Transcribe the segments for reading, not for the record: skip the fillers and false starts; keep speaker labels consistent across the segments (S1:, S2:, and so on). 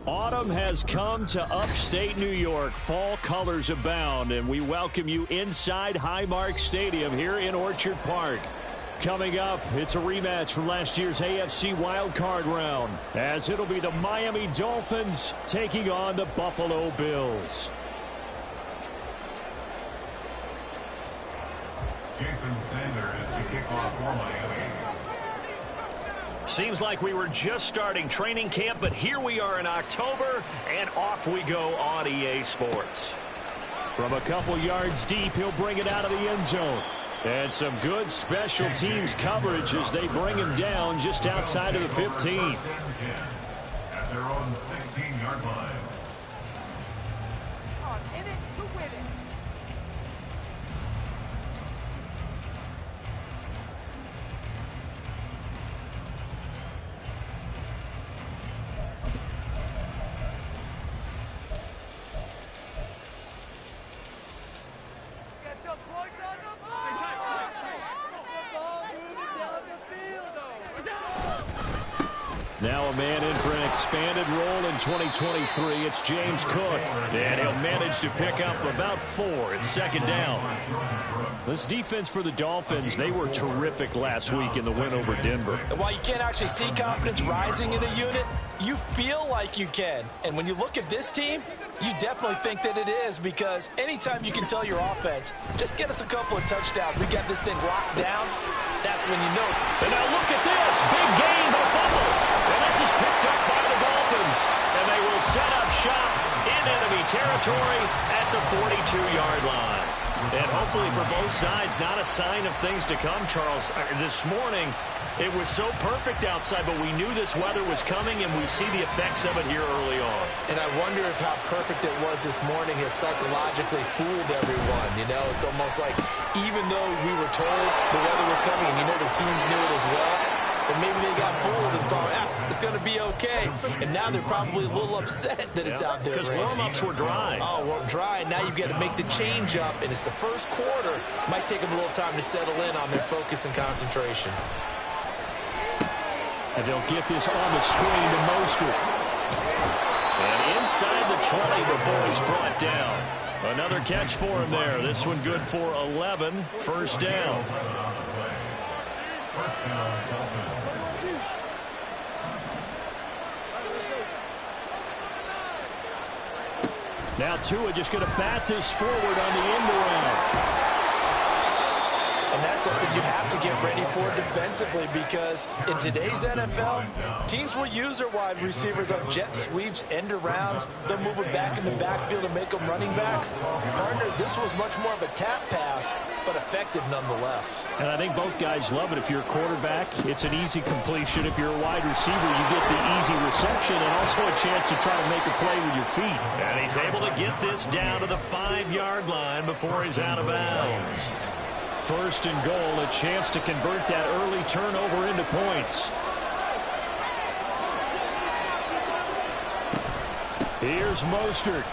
S1: Autumn has come to upstate New York. Fall colors abound, and we welcome you inside Highmark Stadium here in Orchard Park. Coming up, it's a rematch from last year's AFC wildcard round, as it'll be the Miami Dolphins taking on the Buffalo Bills.
S2: Jason Sanders is the kickoff for Miami.
S1: Seems like we were just starting training camp, but here we are in October, and off we go on EA Sports. From a couple yards deep, he'll bring it out of the end zone. And some good special teams coverage as they bring him down just outside of the 15.
S2: At their own 16-yard line.
S1: Now a man in for an expanded role in 2023. It's James Cook. And he'll manage to pick up about 4. It's second down. This defense for the Dolphins, they were terrific last week in the win over Denver.
S3: While you can't actually see confidence rising in a unit, you feel like you can. And when you look at this team, you definitely think that it is, because anytime you can tell your offense, just get us a couple of touchdowns, we got this thing locked down, that's when you know.
S1: And now look at this. Big gain by Buffalo. And this is picked up by the Dolphins. And they will set up shop in enemy territory at the 42-yard line. And hopefully for both sides, not a sign of things to come, Charles. This morning, it was so perfect outside, but we knew this weather was coming, and we see the effects of it here early on.
S3: And I wonder if how perfect it was this morning has psychologically fooled everyone. You know, it's almost like even though we were told the weather was coming, and you know the teams knew it as well, and maybe they got fooled and thought, it's going to be okay. And now they're probably a little upset that it's out there.
S1: Because warm-ups were dry.
S3: Oh, well, dry. Now you've got to make the change up, and it's the first quarter. Might take them a little time to settle in on their focus and concentration.
S1: And they'll get this on the screen to Mostert. And inside the 20 before he's brought down. Another catch for him there. This one good for 11. First down. Now Tua just going to bat this forward on the end around.
S3: And that's something you have to get ready for defensively, because in today's NFL, teams will use their wide receivers on jet sweeps, end arounds. They'll move it back in the backfield and make them running backs. Partner, this was much more of a tap pass, but effective nonetheless.
S1: And I think both guys love it. If you're a quarterback, it's an easy completion. If you're a wide receiver, you get the easy reception and also a chance to try to make a play with your feet. And he's able to get this down to the 5-yard line before he's out of bounds. First and goal, a chance to convert that early turnover into points. Here's Mostert.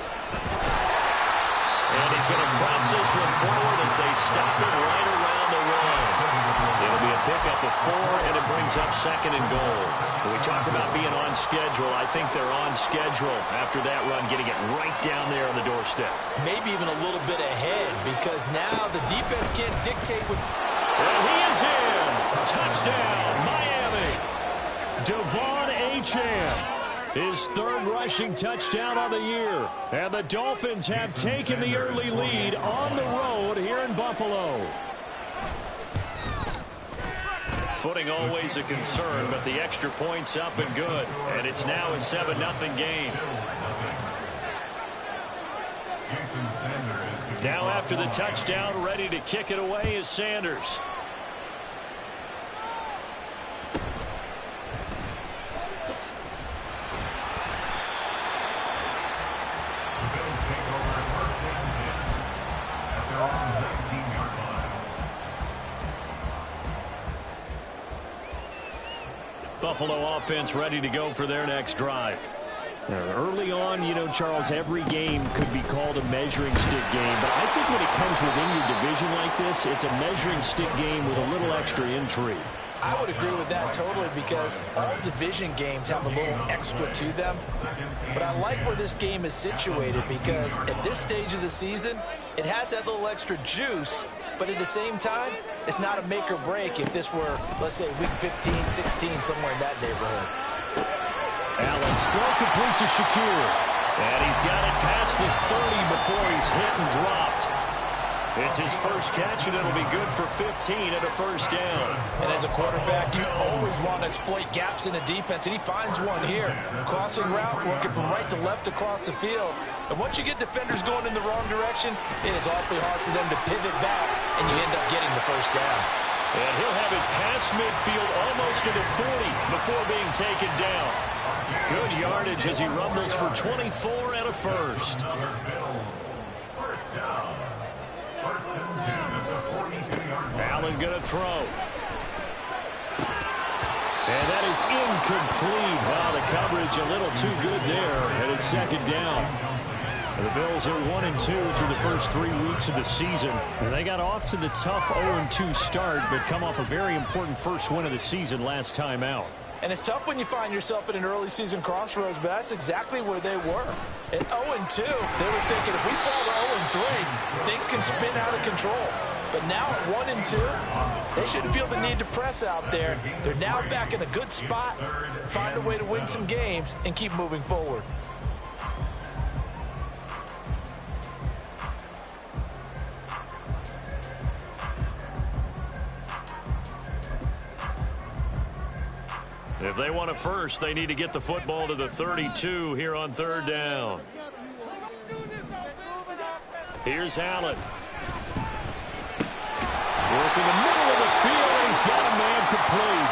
S1: And he's going to press this one forward as they stop it right around the run. It'll be a pickup of 4, and it brings up second and goal. When we talk about being on schedule, I think they're on schedule after that run, getting it right down there on the doorstep.
S3: Maybe even a little bit ahead, because now the defense can't dictate with...
S1: And he is in. Touchdown, Miami. Devon Achane. His 3rd rushing touchdown of the year. And the Dolphins have taken the early lead on the road here in Buffalo. Footing always a concern, but the extra point's up and good. And it's now a 7-0 game. Now after the touchdown, ready to kick it away is Sanders. Buffalo offense ready to go for their next drive. Early on, you know, Charles, every game could be called a measuring stick game. But I think when it comes within your division like this, it's a measuring stick game with a little extra intrigue.
S3: I would agree with that totally because all division games have a little extra to them. But I like where this game is situated because at this stage of the season, it has that little extra juice, but at the same time, it's not a make or break if this were, let's say, week 15, 16, somewhere in that neighborhood.
S1: Allen throw complete to Shakir. And he's got it past the 30 before he's hit and dropped. It's his first catch, and it'll be good for 15 and a first down.
S3: And as a quarterback, you always want to exploit gaps in a defense, and he finds one here. Crossing route, working from right to left across the field. And once you get defenders going in the wrong direction, it is awfully hard for them to pivot back, and you end up getting the first down.
S1: And he'll have it past midfield almost to the 40 before being taken down. Good yardage as he rumbles for 24 and a first. Allen going to throw. And that is incomplete. Wow, the coverage a little too good there. And it's second down. The Bills are 1-2 through the first 3 weeks of the season. And they got off to the tough 0-2 start, but come off a very important first win of the season last time out.
S3: And it's tough when you find yourself at an early season crossroads, but that's exactly where they were. At 0-2, they were thinking if we fall to 0-3, things can spin out of control. But now at 1-2, they shouldn't feel the need to press out there. They're now back in a good spot, find a way to win some games, and keep moving forward.
S1: If they want a first, they need to get the football to the 32 here on third down. Here's Allen. Working the middle of the field, and he's got a man complete.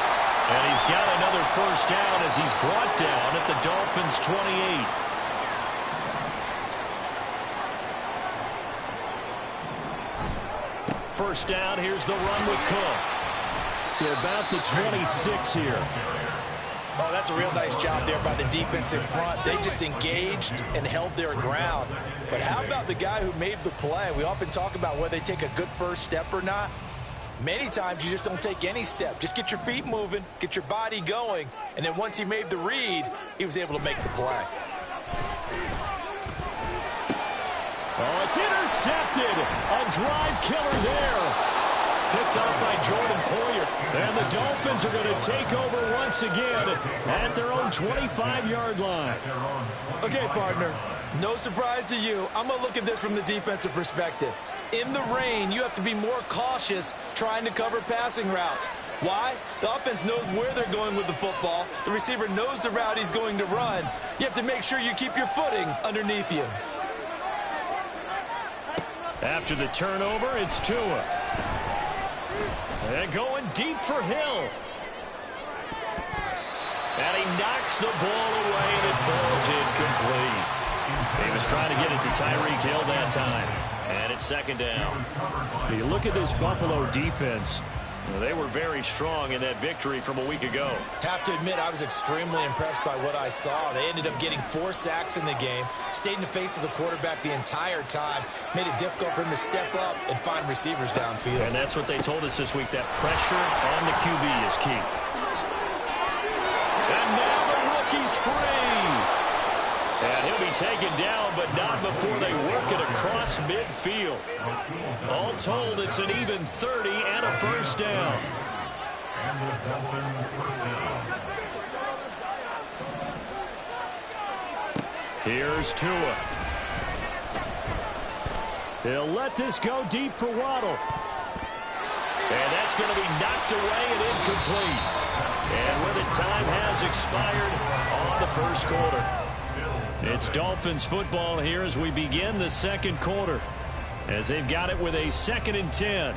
S1: And he's got another first down as he's brought down at the Dolphins' 28. First down, here's the run with Cook. To about the 26 here.
S3: Oh, that's a real nice job there by the defensive front. They just engaged and held their ground. But how about the guy who made the play? We often talk about whether they take a good first step or not. Many times you just don't take any step. Just get your feet moving, get your body going, and then once he made the read, he was able to make the play.
S1: Oh, it's intercepted. A drive killer there. Picked off by Jordan Poyer. And the Dolphins are going to take over once again at their own 25-yard line.
S3: Okay, partner, no surprise to you. I'm going to look at this from the defensive perspective. In the rain, you have to be more cautious trying to cover passing routes. Why? The offense knows where they're going with the football. The receiver knows the route he's going to run. You have to make sure you keep your footing underneath you.
S1: After the turnover, it's Tua. And going deep for Hill. And he knocks the ball away, and it falls incomplete. He was trying to get it to Tyreek Hill that time. And it's second down. You look at this Buffalo defense. They were very strong in that victory from a week ago.
S3: Have to admit, I was extremely impressed by what I saw. They ended up getting 4 sacks in the game, stayed in the face of the quarterback the entire time, made it difficult for him to step up and find receivers downfield.
S1: And that's what they told us this week, that pressure on the QB is key. And now the rookie's free. And he'll be taken down, but not before they work it across midfield. All told, it's an even 30 and a first down. Here's Tua. He'll let this go deep for Waddle. And that's going to be knocked away and incomplete. And where the time has expired on the first quarter. It's Dolphins football here as we begin the second quarter, as they've got it with a 2nd and 10.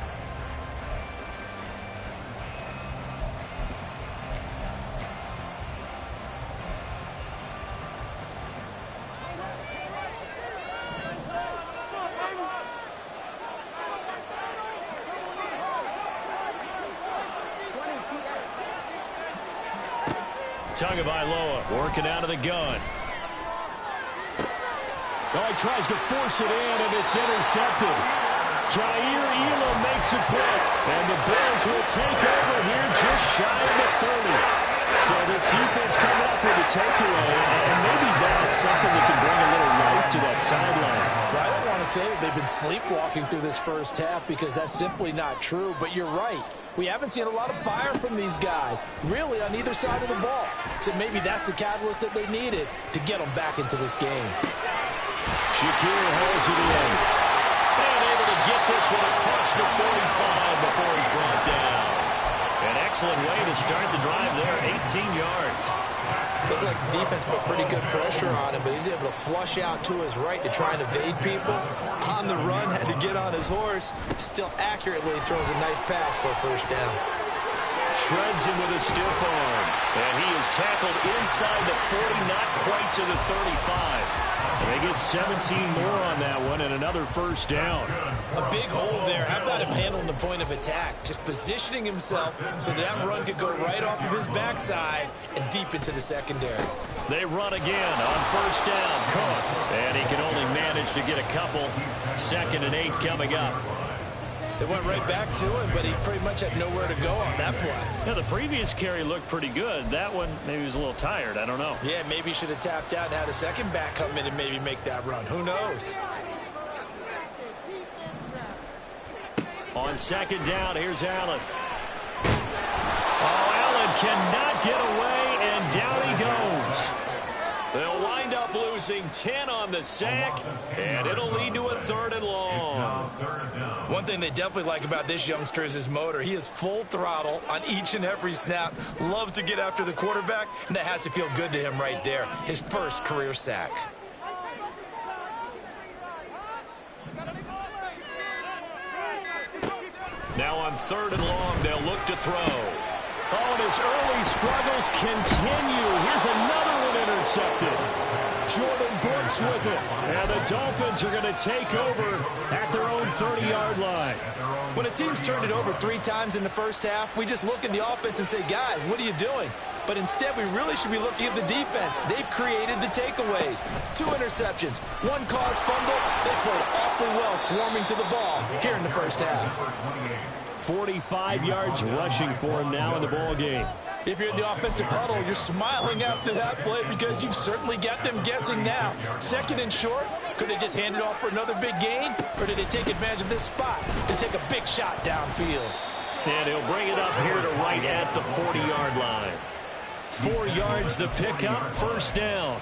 S1: Tagovailoa working out of the gun. Oh, he tries to force it in, and it's intercepted. Kaiir Elam makes a pick, and the Bills will take over here just shy of the 30. So this defense coming up with a takeaway, and maybe that's something that can bring a little life to that sideline.
S3: Well, I don't want to say that they've been sleepwalking through this first half because that's simply not true, but you're right. We haven't seen a lot of fire from these guys, really, on either side of the ball. So maybe that's the catalyst that they needed to get them back into this game.
S1: Shakir holds it in. And able to get this one across the 45 before he's brought down. An excellent way to start the drive there, 18 yards.
S3: Looked like the defense put pretty good pressure on him, but he's able to flush out to his right to try and evade people. On the run, had to get on his horse. Still accurately throws a nice pass for a first down.
S1: Shreds him with a stiff arm. And he is tackled inside the 40, not quite to the 35. And they get 17 more on that one and another first down.
S3: A big hole there. How about him handling the point of attack? Just positioning himself so that run could go right off of his backside and deep into the secondary.
S1: They run again on first down. Cook. And he can only manage to get a couple. 2nd and 8 coming up.
S3: They went right back to him, but he pretty much had nowhere to go on that play.
S1: Yeah, the previous carry looked pretty good. That one, maybe he was a little tired. I don't know.
S3: Yeah, maybe he should have tapped out and had a second back come in and maybe make that run. Who knows?
S1: On 2nd down, here's Allen. Oh, Allen cannot get away, and down he goes. They'll wind up losing 10 on the sack, and it'll lead to a 3rd and long.
S3: One thing they definitely like about this youngster is his motor. He is full throttle on each and every snap, loves to get after the quarterback, and that has to feel good to him right there. His first career sack.
S1: Now on 3rd and long, they'll look to throw. Oh, and his early struggles continue. Here's another one intercepted. Jordan Brooks with it. And the Dolphins are going to take over at their own 30-yard line.
S3: When a team's turned it over 3 times in the first half, we just look at the offense and say, guys, what are you doing? But instead, we really should be looking at the defense. They've created the takeaways. 2 interceptions, 1 caused fumble. They played awfully well swarming to the ball here in the first half.
S1: 45 yards rushing for him now in the ball game.
S3: If you're in the offensive huddle, you're smiling after that play because you've certainly got them guessing now. 2nd and short, could they just hand it off for another big gain? Or did they take advantage of this spot to take a big shot downfield?
S1: And he'll bring it up here to right at the 40-yard line. 4 yards the pickup, first down.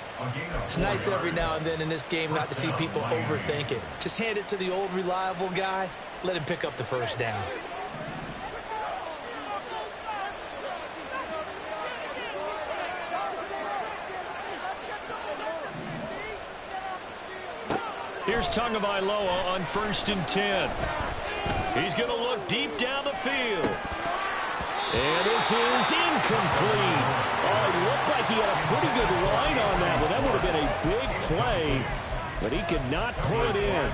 S3: It's nice every now and then in this game not to see people overthink it. Just hand it to the old reliable guy, let him pick up the first down.
S1: Here's Tagovailoa on 1st and 10. He's going to look deep down the field. And this is incomplete. Oh, it looked like he had a pretty good line on that one. That would have been a big play, but he could not pull it in.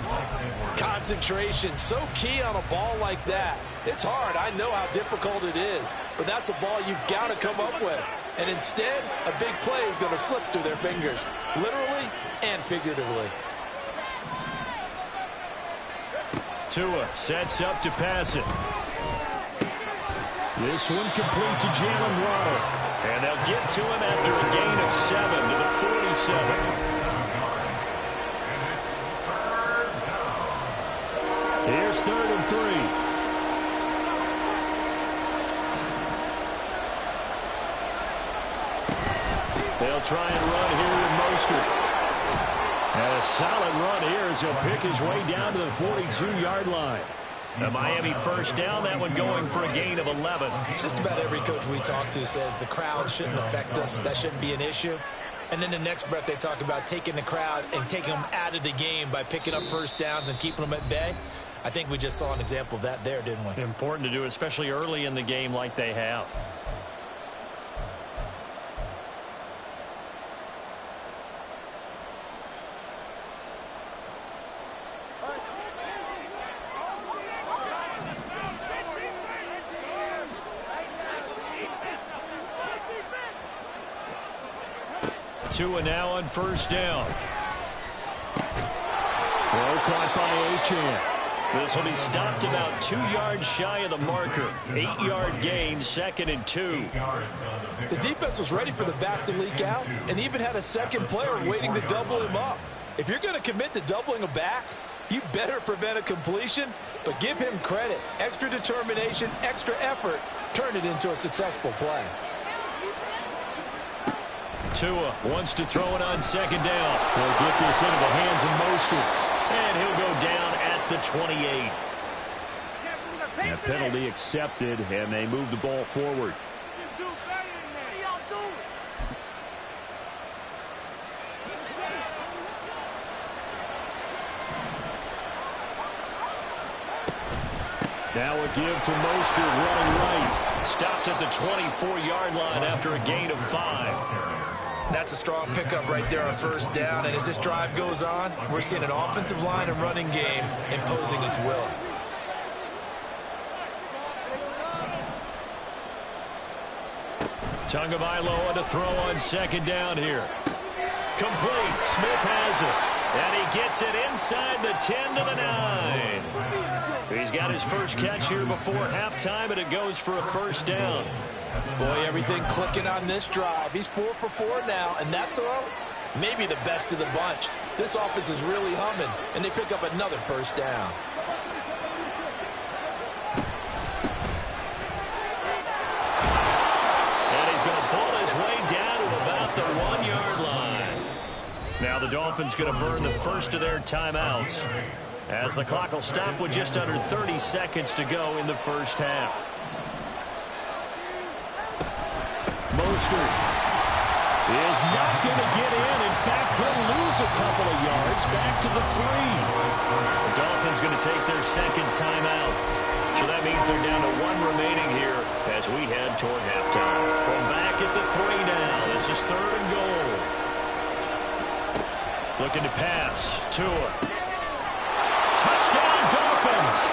S3: Concentration, so key on a ball like that. It's hard. I know how difficult it is, but that's a ball you've got to come up with. And instead, a big play is going to slip through their fingers, literally and figuratively.
S1: Tua sets up to pass it. This one complete to Jalen Waddle. And they'll get to him after a gain of 7 to the 47. Here's 3rd and 3. They'll try and run here with Mostert. And a solid run here as he'll pick his way down to the 42-yard line. The Miami first down, that one going for a gain of 11.
S3: Just about every coach we talk to says the crowd shouldn't affect us. That shouldn't be an issue. And then the next breath they talk about taking the crowd and taking them out of the game by picking up first downs and keeping them at bay. I think we just saw an example of that there, didn't we?
S1: Important to do, especially early in the game like they have. Tua now on first down. Throw caught by Achane. This will be stopped about 2 yards shy of the marker. 8-yard gain, 2nd and 2.
S3: The defense was ready for the back to leak out and even had a second player waiting to double him up. If you're going to commit to doubling a back, you better prevent a completion, but give him credit. Extra determination, extra effort, turn it into a successful play.
S1: Tua wants to throw it on 2nd down. He'll get this into the hands of Mostert, and he'll go down at the 28. That penalty accepted, and they move the ball forward. Now a give to Mostert running right. Stopped at the 24-yard line after a gain of 5.
S3: That's a strong pickup right there on 1st down, and as this drive goes on, we're seeing an offensive line and running game imposing its will.
S1: Tagovailoa to throw on 2nd down here. Complete. Smith has it. And he gets it inside the 10 to the 9. He's got his first catch here before halftime, and it goes for a 1st down.
S3: Boy, everything clicking on this drive. He's 4 for 4 now, and that throw, maybe the best of the bunch. This offense is really humming, and they pick up another 1st down.
S1: And he's going to pull his way down to about the 1-yard line. Now the Dolphins going to burn the first of their timeouts, as the clock will stop with just under 30 seconds to go in the first half. Mostert is not going to get in. In fact, he'll lose a couple of yards back to the 3. The Dolphins going to take their 2nd timeout. So that means they're down to 1 remaining here as we head toward halftime. From back at the 3 now, this is 3rd and goal. Looking to pass. Tua. Touchdown, Dolphins!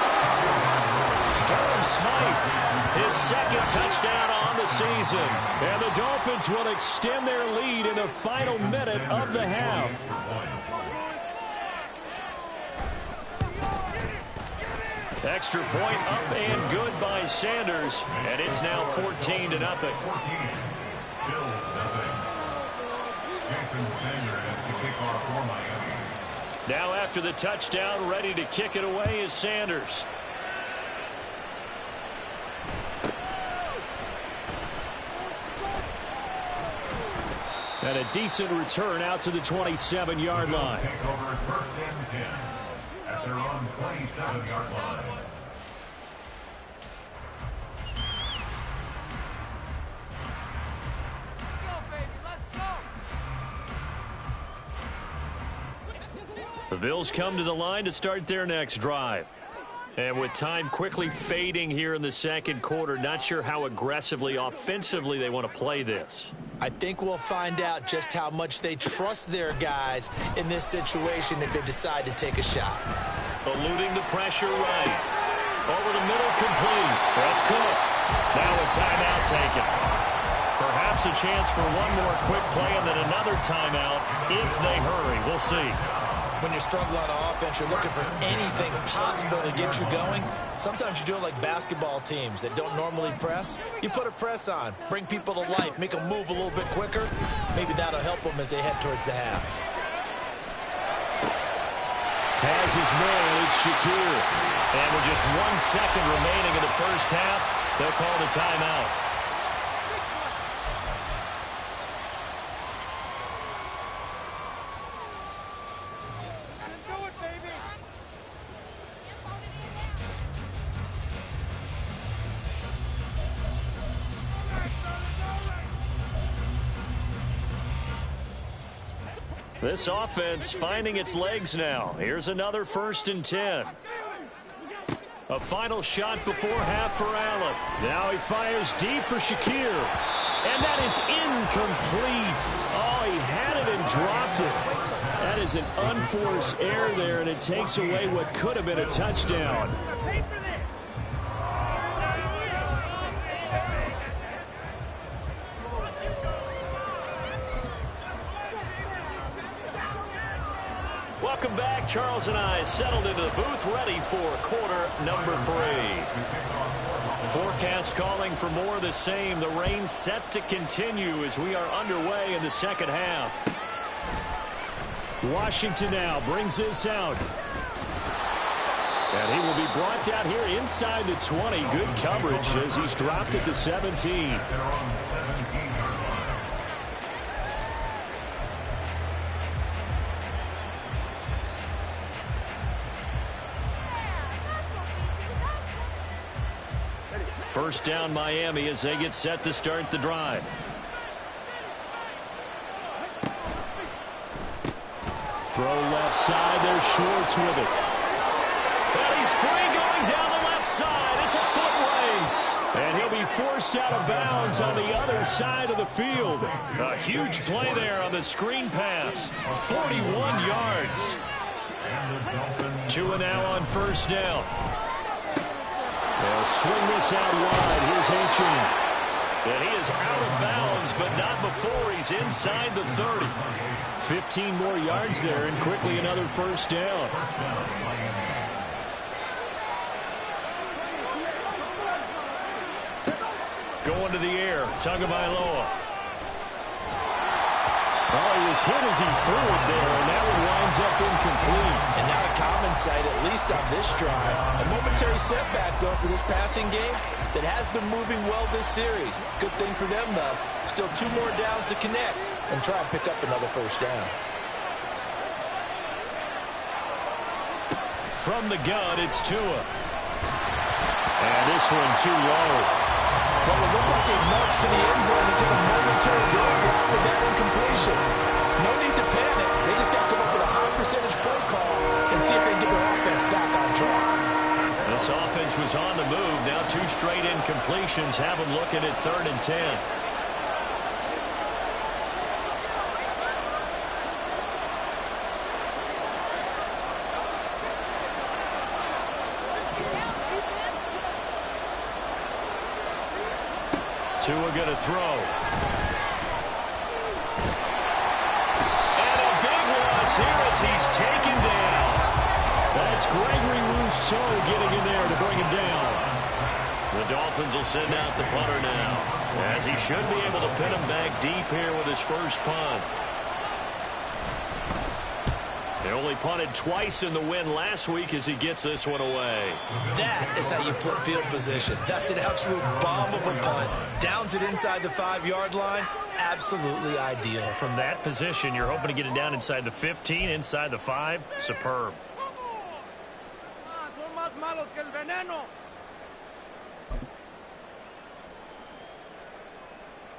S1: Durham Smythe, his 2nd touchdown on the season. And the Dolphins will extend their lead in the final minute of the half. Extra point up and good by Sanders. And it's now 14-0.
S2: Bills nothing. Jason Sanders, the kickoff for Miami.
S1: Now after the touchdown, ready to kick it away is Sanders. And a decent return out to the 27-yard line.
S2: Take over 1st and 10 at their own 27-yard line.
S1: The Bills come to the line to start their next drive. And with time quickly fading here in the 2nd quarter, not sure how aggressively, offensively they want to play this.
S3: I think we'll find out just how much they trust their guys in this situation if they decide to take a shot.
S1: Eluding the pressure right. Over the middle, complete. That's Cook. Now a timeout taken. Perhaps a chance for one more quick play and then another timeout if they hurry. We'll see.
S3: When you're struggling on offense, you're looking for anything possible to get you going. Sometimes you do it like basketball teams that don't normally press. You put a press on, bring people to life, make them move a little bit quicker. Maybe that'll help them as they head towards the half.
S1: Has his man, it's Shakir. And with just 1 second remaining in the first half, they'll call the timeout. This offense finding its legs now. Here's another 1st and 10. A final shot before half for Allen. Now he fires deep for Shakir. And that is incomplete. Oh, he had it and dropped it. That is an unforced error there, and it takes away what could have been a touchdown. Welcome back. Charles and I settled into the booth, ready for quarter number 3. Forecast calling for more of the same. The rain set to continue as we are underway in the second half. Washington now brings this out. And he will be brought down here inside the 20. Good coverage as he's dropped at the 17. First down Miami as they get set to start the drive. Throw left side. There's Schwartz with it. And he's free going down the left side. It's a foot race. And he'll be forced out of bounds on the other side of the field. A huge play there on the screen pass. 41 yards. 2 now on first down. They'll swing this out wide. Here's Achane. And he is out of bounds, but not before he's inside the 30. 15 more yards there, and quickly another first down. Going to the air, Tagovailoa. Oh, he was hit as he threw it there, and that one winds up incomplete.
S3: And now a common sight, at least on this drive. A momentary setback, though, for this passing game that has been moving well this series. Good thing for them, though. Still 2 more downs to connect and try and pick up another first down.
S1: From the gun, it's Tua. And this one too low.
S3: Well, it looked like a march to the end zone has hit a momentary roadblock with that incompletion. No need to panic. They just got to come up with a high percentage play call and see if they can get their offense back on track.
S1: This offense was on the move. Now 2 straight incompletions have them looking at 3rd and 10. Tua going to throw. And a big loss here as he's taken down. That's Gregory Rousseau getting in there to bring him down. The Dolphins will send out the punter now, as he should be able to pin him back deep here with his first punt. They only punted twice in the win last week as he gets this one away.
S3: That is how you flip field position. That's an absolute bomb of a punt. Downs it inside the 5-yard line. Absolutely ideal.
S1: From that position, you're hoping to get it down inside the 15, inside the 5. Superb.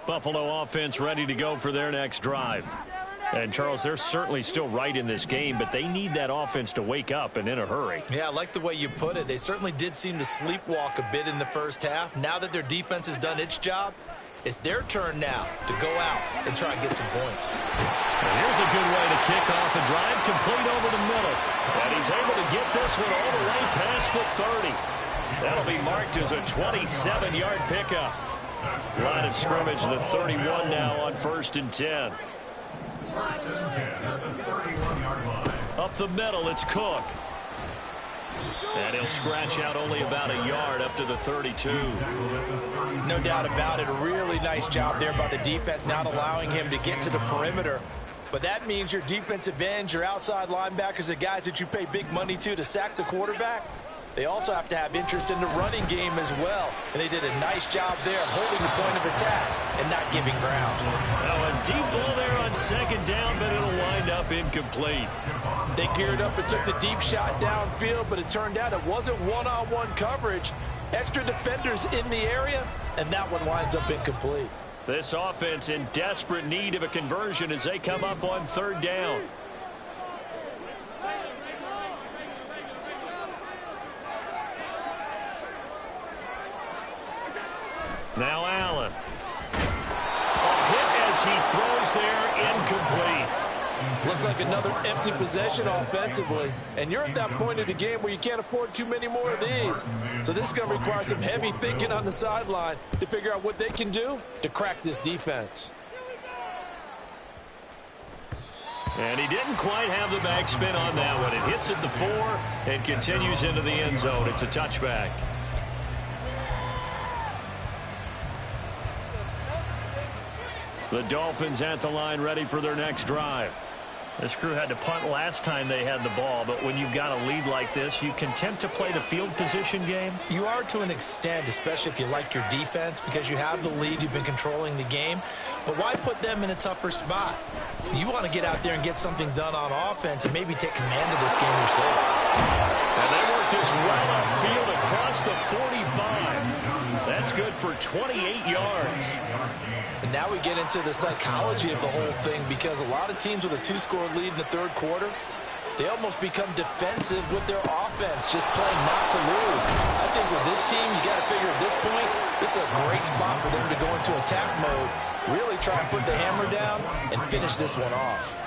S1: Buffalo offense ready to go for their next drive. And, Charles, they're certainly still right in this game, but they need that offense to wake up and in a hurry.
S3: Yeah, I like the way you put it. They certainly did seem to sleepwalk a bit in the first half. Now that their defense has done its job, it's their turn now to go out and try and get some points.
S1: And here's a good way to kick off a drive, complete over the middle. And he's able to get this one all the way past the 30. That'll be marked as a 27-yard pickup. Line of scrimmage, the 31 now on 1st and 10. Up the middle, it's Cook. And he'll scratch out only about a yard up to the 32.
S3: No doubt about it. A really nice job there by the defense, not allowing him to get to the perimeter. But that means your defensive ends, your outside linebackers, the guys that you pay big money to sack the quarterback, they also have to have interest in the running game as well. And they did a nice job there of holding the point of attack and not giving ground.
S1: Now a deep ball there on 2nd down, but it'll wind up incomplete.
S3: They geared up and took the deep shot downfield, but it turned out it wasn't one-on-one coverage. Extra defenders in the area, and that one winds up incomplete.
S1: This offense in desperate need of a conversion as they come up on 3rd down. Now Allen. A hit as he throws there, incomplete.
S3: Looks like another empty possession offensively. And you're at that point of the game where you can't afford too many more of these. So this is going to require some heavy thinking on the sideline to figure out what they can do to crack this defense.
S1: And he didn't quite have the backspin on that one. It hits at the 4 and continues into the end zone. It's a touchback. The Dolphins at the line ready for their next drive. This crew had to punt last time they had the ball, but when you've got a lead like this, you can tempt to play the field position game.
S3: You are to an extent, especially if you like your defense, because you have the lead, you've been controlling the game. But why put them in a tougher spot? You want to get out there and get something done on offense and maybe take command of this game yourself.
S1: And they work this well upfield across the 45. That's good for 28 yards.
S3: And now we get into the psychology of the whole thing, because a lot of teams with a 2-score lead in the third quarter, they almost become defensive with their offense, just playing not to lose. I think with this team, you got to figure at this point, this is a great spot for them to go into attack mode, really try and put the hammer down and finish this one off.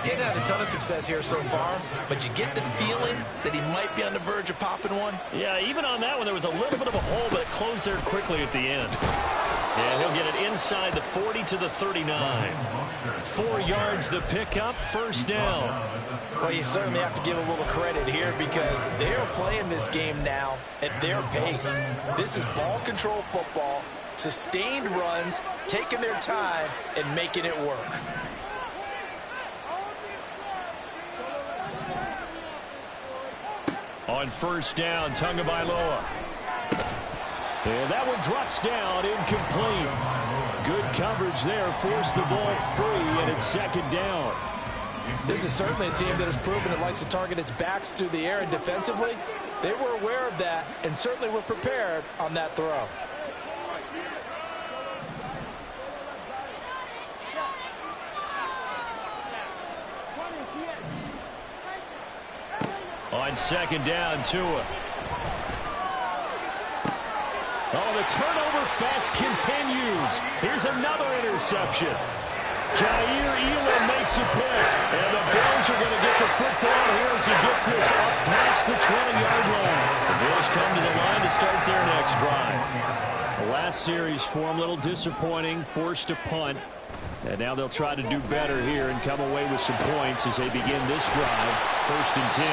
S3: He hasn't had a ton of success here so far, but you get the feeling that he might be on the verge of popping one.
S1: Yeah, even on that one, there was a little bit of a hole, but it closed there quickly at the end. And he'll get it inside the 40 to the 39. 4 yards the pickup, first down.
S3: Well, you certainly have to give a little credit here, because they're playing this game now at their pace. This is ball control football, sustained runs, taking their time and making it work.
S1: On first down, Tagovailoa. And that one drops down, incomplete. Good coverage there, forced the ball free, and it's second down.
S3: This is certainly a team that has proven it likes to target its backs through the air, and defensively, they were aware of that and certainly were prepared on that throw.
S1: On second down, Tua. Oh, the turnover fest continues. Here's another interception. Jair Elam makes a pick, and the Bills are going to get the football here as he gets this up past the 20-yard line. The Bills come to the line to start their next drive. The last series for them, a little disappointing, forced to punt. And now they'll try to do better here and come away with some points as they begin this drive, 1st and 10.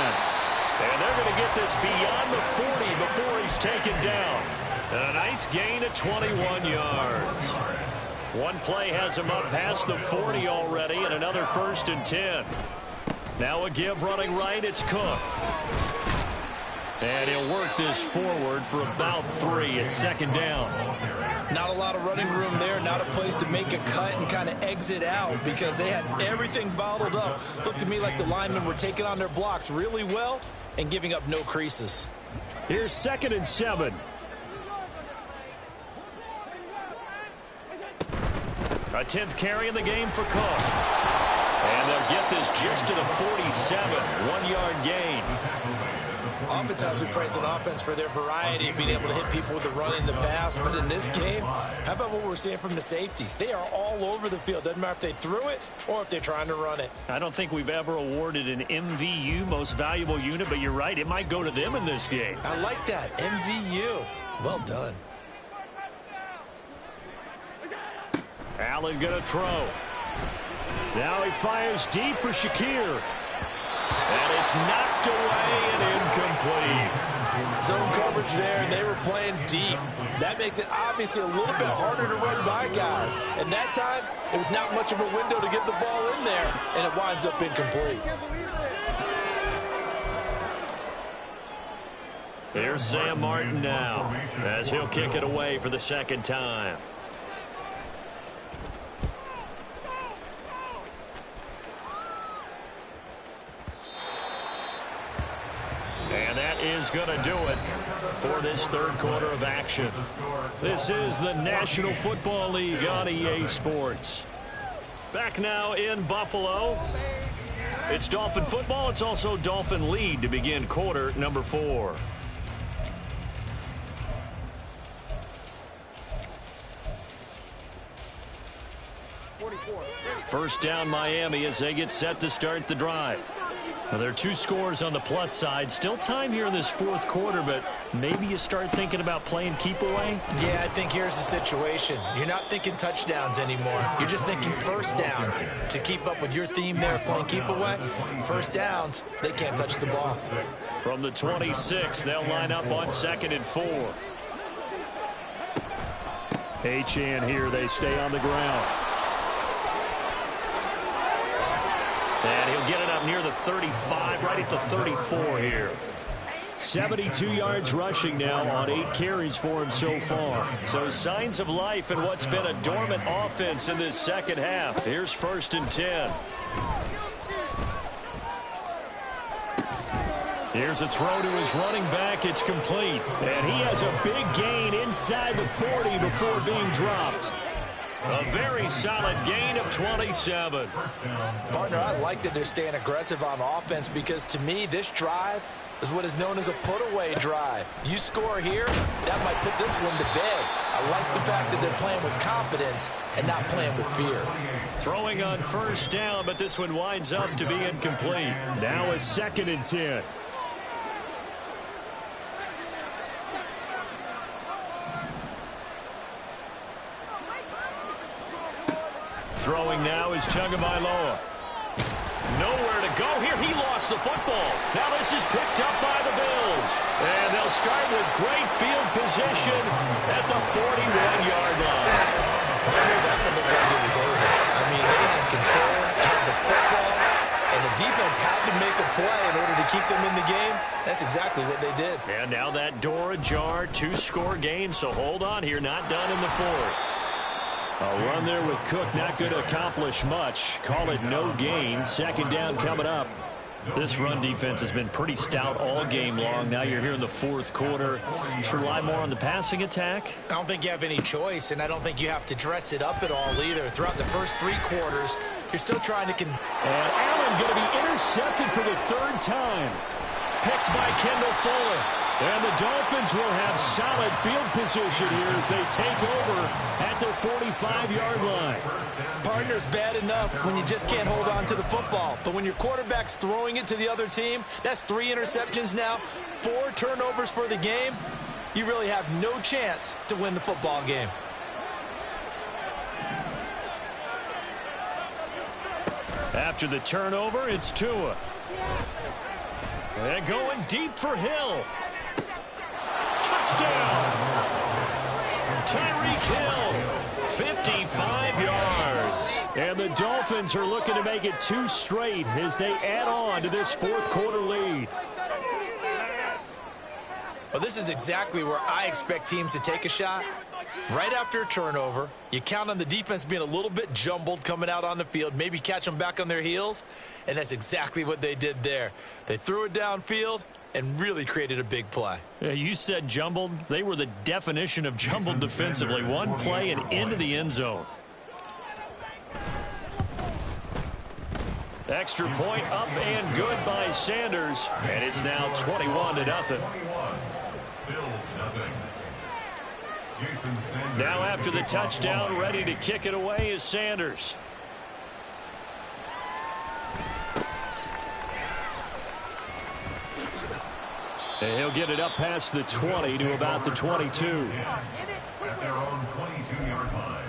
S1: And they're going to get this beyond the 40 before he's taken down. And a nice gain of 21 yards. One play has him up past the 40 already, and another 1st and 10. Now a give running right, it's Cook. And he'll work this forward for about 3 at second down.
S3: Not a lot of running room there, not a place to make a cut and kind of exit out, because they had everything bottled up. Looked to me like the linemen were taking on their blocks really well and giving up no creases.
S1: Here's 2nd and 7. A 10th carry in the game for Cook. And they'll get this just to the 47. 1-yard gain.
S3: Oftentimes we praise an offense for their variety of being able to hit people with the run in the pass. But in this game, how about what we're seeing from the safeties? They are all over the field. Doesn't matter if they threw it or if they're trying to run it.
S1: I don't think we've ever awarded an MVU, most valuable unit, but you're right. It might go to them in this game.
S3: I like that. MVU. Well done.
S1: Allen going to throw. Now he fires deep for Shakir. And it's knocked away and incomplete.
S3: Zone coverage there, and they were playing deep. That makes it obviously a little bit harder to run by guys. And that time, it was not much of a window to get the ball in there, and it winds up incomplete.
S1: There's Sam Martin now, as he'll kick it away for the 2nd time. And that is going to do it for this 3rd quarter of action. This is the National Football League on EA Sports. Back now in Buffalo. It's Dolphin football. It's also Dolphin lead to begin quarter number 4. First down Miami as they get set to start the drive. Well, there are 2 scores on the plus side. Still time here in this fourth quarter, but maybe you start thinking about playing keep away?
S3: Yeah, I think here's the situation. You're not thinking touchdowns anymore. You're just thinking first downs. To keep up with your theme there, playing keep away, first downs, they can't touch the ball.
S1: From the 26, they'll line up on 2nd and 4. Achane here, they stay on the ground. And he'll get it up near the 35, right at the 34 here. 72 yards rushing now on 8 carries for him so far. So signs of life in what's been a dormant offense in this second half. Here's 1st and 10. Here's a throw to his running back. It's complete. And he has a big gain inside the 40 before being dropped. A very solid gain of 27.
S3: Partner, I like that they're staying aggressive on offense because to me, this drive is what is known as a put-away drive. You score here, that might put this one to bed. I like the fact that they're playing with confidence and not playing with fear.
S1: Throwing on 1st down, but this one winds up to be incomplete. Now a 2nd and 10. Throwing now is Tagovailoa. Nowhere to go here. He lost the football. Now this is picked up by the Bills. And they'll start with great field position at the 41-yard line.
S3: That one looked like it was over. I mean, they had control, had the football, and the defense had to make a play in order to keep them in the game. That's exactly what they did.
S1: And now that door ajar, 2-score game, so hold on here. Not done in the 4th. A run there with Cook, not going to accomplish much. Call it no gain. 2nd down coming up. This run defense has been pretty stout all game long. Now you're here in the 4th quarter. Just rely more on the passing attack?
S3: I don't think you have any choice, and I don't think you have to dress it up at all either. Throughout the first 3 quarters, you're still trying to...
S1: And Allen going to be intercepted for the 3rd time. Picked by Kendall Fuller. And the Dolphins will have solid field position here as they take over at their 45-yard line.
S3: Partner's bad enough when you just can't hold on to the football. But when your quarterback's throwing it to the other team, that's 3 interceptions now, 4 turnovers for the game. You really have no chance to win the football game.
S1: After the turnover, it's Tua. And going deep for Hill. Touchdown! Tyreek Hill, 55 yards. And the Dolphins are looking to make it 2 straight as they add on to this 4th quarter lead.
S3: Well, this is exactly where I expect teams to take a shot. Right after a turnover, you count on the defense being a little bit jumbled coming out on the field, maybe catch them back on their heels, and that's exactly what they did there. They threw it downfield and really created a big play.
S1: Yeah, you said jumbled. They were the definition of jumbled defensively. One play and into the end zone. Extra point up and good by Sanders. And it's now 21-0. Now after the touchdown, ready to kick it away is Sanders. And he'll get it up past the 20 to about the 22.
S2: At their own 22-yard line.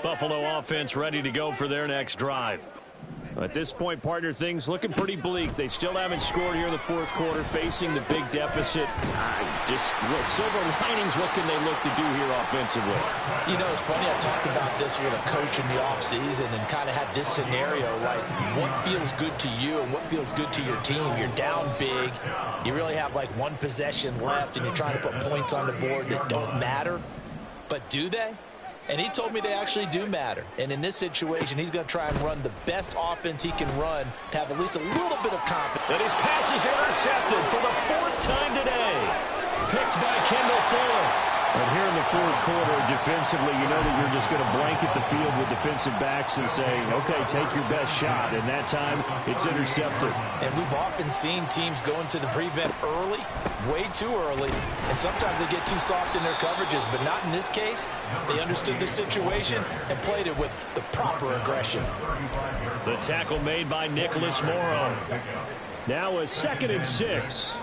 S1: Buffalo offense ready to go for their next drive. At this point, partner, things looking pretty bleak. They still haven't scored here in the 4th quarter, facing the big deficit. Just silver linings, what can they look to do here offensively?
S3: You know, it's funny, I talked about this with a coach in the offseason and kind of had this scenario, like what feels good to you and what feels good to your team. You're down big. You really have like 1 possession left, and you're trying to put points on the board that don't matter. But do they? And he told me they actually do matter. And in this situation, he's going to try and run the best offense he can run to have at least a little bit of confidence.
S1: And his pass is intercepted for the 4th time today. Picked by Kendall Fuller. But here in the fourth quarter, defensively, you know that you're just going to blanket the field with defensive backs and say, okay, take your best shot. And that time, it's intercepted.
S3: And we've often seen teams go into the prevent early, way too early, and sometimes they get too soft in their coverages, but not in this case. They understood the situation and played it with the proper aggression.
S1: The tackle made by Nicholas Morrow. Now a 2nd and 6.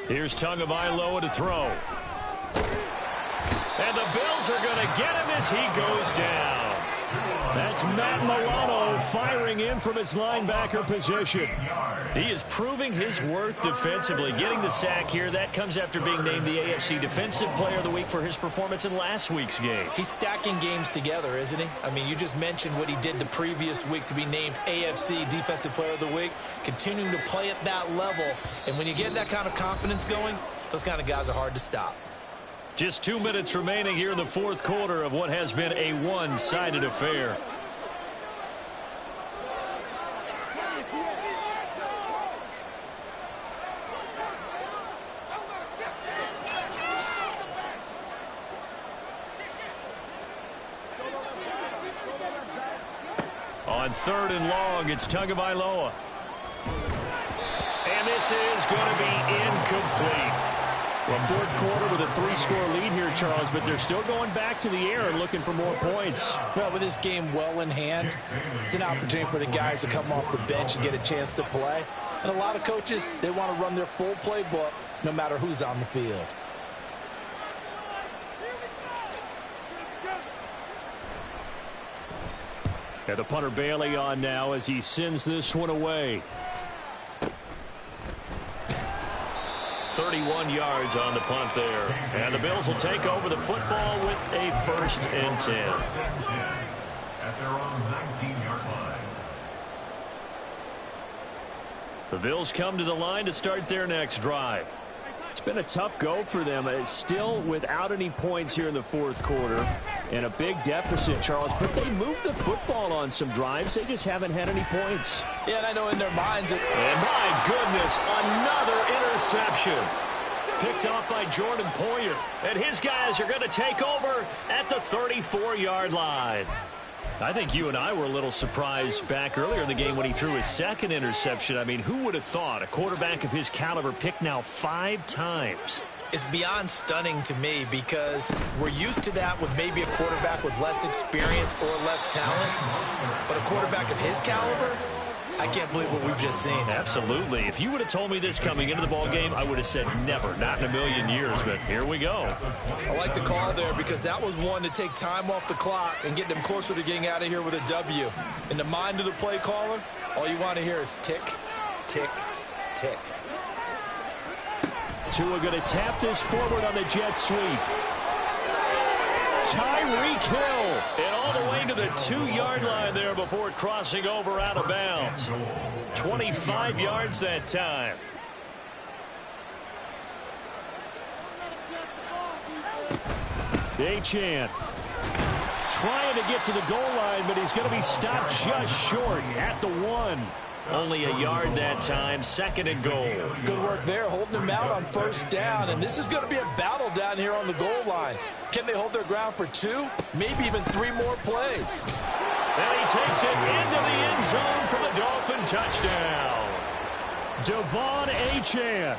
S1: Here's Tagovailoa to throw. And the Bills are going to get him as he goes down. That's Matt Milano firing in from his linebacker position. He is proving his worth defensively. Getting the sack here, that comes after being named the AFC Defensive Player of the Week for his performance in last week's game.
S3: He's stacking games together, isn't he? I mean, you just mentioned what he did the previous week to be named AFC Defensive Player of the Week, continuing to play at that level. And when you get that kind of confidence going, those kind of guys are hard to stop.
S1: Just 2 minutes remaining here in the fourth quarter of what has been a one-sided affair. On 3rd and long, it's Tagovailoa. And this is going to be incomplete. Well, fourth quarter with a 3-score lead here, Charles, but they're still going back to the air and looking for more points.
S3: Well, with this game well in hand, it's an opportunity for the guys to come off the bench and get a chance to play. And a lot of coaches, they want to run their full playbook no matter who's on the field.
S1: And the punter Bailey on now as he sends this one away. 31 yards on the punt there. And the Bills will take over the football with a 1st and 10.
S2: At their own 19-yard line.
S1: The Bills come to the line to start their next drive. It's been a tough go for them. It's still without any points here in the fourth quarter. And a big deficit, Charles. But they move the football on some drives. They just haven't had any points.
S3: Yeah, and I know in their minds.
S1: And my goodness, another interception. Picked off by Jordan Poyer. And his guys are going to take over at the 34-yard line. I think you and I were a little surprised back earlier in the game when he threw his 2nd interception. I mean, who would have thought a quarterback of his caliber picked now 5 times?
S3: It's beyond stunning to me because we're used to that with maybe a quarterback with less experience or less talent. But a quarterback of his caliber, I can't believe what we've just seen.
S1: Absolutely. If you would have told me this coming into the ball game, I would have said never, not in a million years. But here we go.
S3: I like the call there because that was one to take time off the clock and get them closer to getting out of here with a W. In the mind of the play caller, all you want to hear is tick, tick, tick.
S1: Tua going to tap this forward on the jet sweep. Tyreek Hill, and all the way to the 2-yard line there before crossing over out of bounds. 25 yards that time. Achane trying to get to the goal line, but he's going to be stopped just short at the 1. Only a yard that time, 2nd and goal.
S3: Good work there, holding them out on 1st down. And this is going to be a battle down here on the goal line. Can they hold their ground for 2, maybe even 3 more plays?
S1: And he takes it into the end zone for the Dolphin touchdown. Devon Achane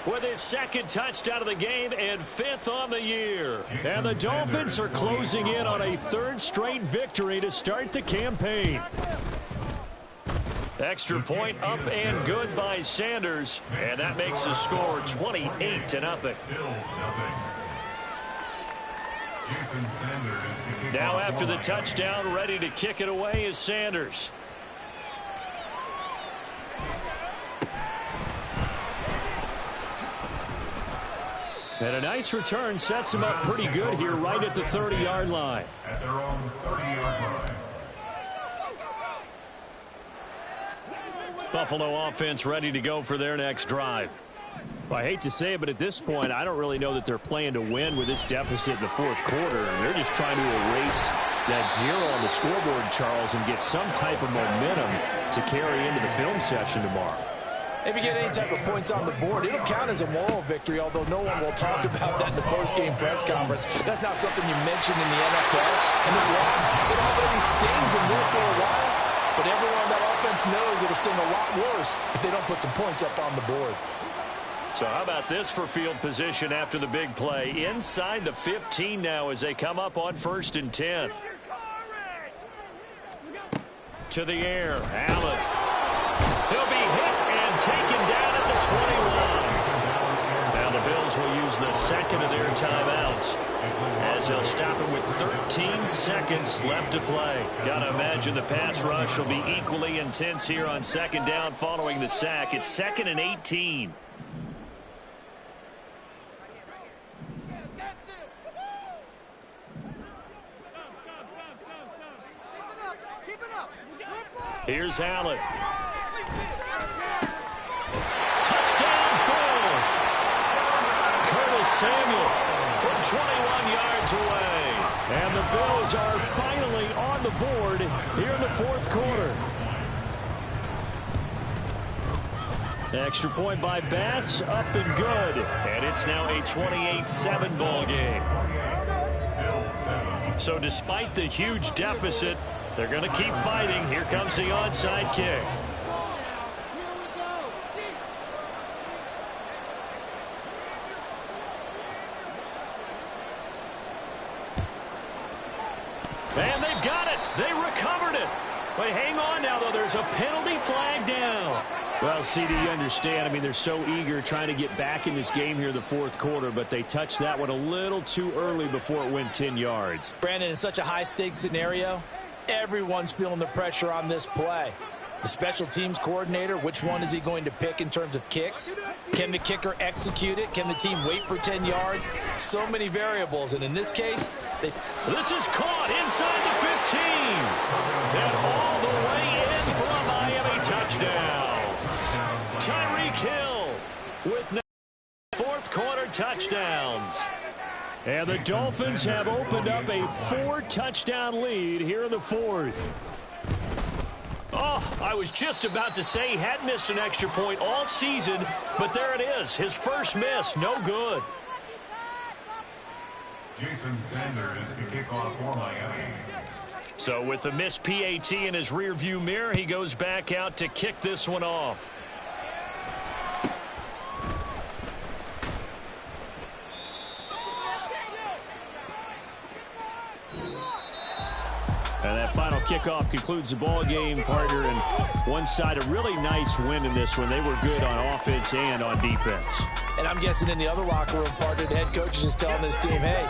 S1: with his 2nd touchdown of the game and 5th on the year. And the Dolphins are closing in on a 3rd straight victory to start the campaign. Extra point up and good by Sanders. And that makes the score 28-0. Now after the touchdown, ready to kick it away is Sanders. And a nice return sets him up pretty good here right at the 30-yard line.
S2: At their own 30-yard line.
S1: Buffalo offense ready to go for their next drive. Well, I hate to say it, but at this point, I don't really know that they're playing to win with this deficit in the fourth quarter. They're just trying to erase that 0 on the scoreboard, Charles, and get some type of momentum to carry into the film session tomorrow.
S3: If you get any type of points on the board, it'll count as a moral victory, although no one will talk about that in the post-game press conference. That's not something you mention in the NFL. And this loss, it already stings and will for a while, but everyone on that offense knows it'll sting a lot worse if they don't put some points up on the board.
S1: So how about this for field position after the big play? Inside the 15 now as they come up on 1st and 10. To the air, Allen. He'll be hit and taken down at the 21. Now the Bills will use the second of their timeouts as they'll stop it with 13 seconds left to play. Gotta imagine the pass rush will be equally intense here on 2nd down following the sack. It's 2nd and 18. Here's Allen. Touchdown, Bills. Curtis Samuel from 21 yards away. And the Bills are finally on the board here in the 4th quarter. Extra point by Bass, up and good. And it's now a 28-7 ball game. So despite the huge deficit, they're going to keep fighting. Here comes the onside kick. And they've got it. They recovered it. But hang on now, though. There's a penalty flag down. Well, CD, you understand. I mean, they're so eager trying to get back in this game here in the 4th quarter, but they touched that one a little too early before it went 10 yards.
S3: Brandon, in such a high-stakes scenario, everyone's feeling the pressure on this play. The special teams coordinator, which one is he going to pick in terms of kicks? Can the kicker execute it? Can the team wait for 10 yards? So many variables, and in this case,
S1: this is caught inside the 15. And all the way in for a Miami touchdown. Tyreek Hill with 4th quarter touchdowns. And the Dolphins have opened up a 4-touchdown lead here in the 4th. Oh, I was just about to say he had missed an extra point all season, but there it is. His first miss, no good.
S2: Jason Sanders to kick off for Miami.
S1: So with the missed PAT in his rearview mirror, he goes back out to kick this one off. And that final kickoff concludes the ball game, partner. And one side, a really nice win in this one. They were good on offense and on defense.
S3: And I'm guessing in the other locker room, partner, the head coach is just telling this team, hey,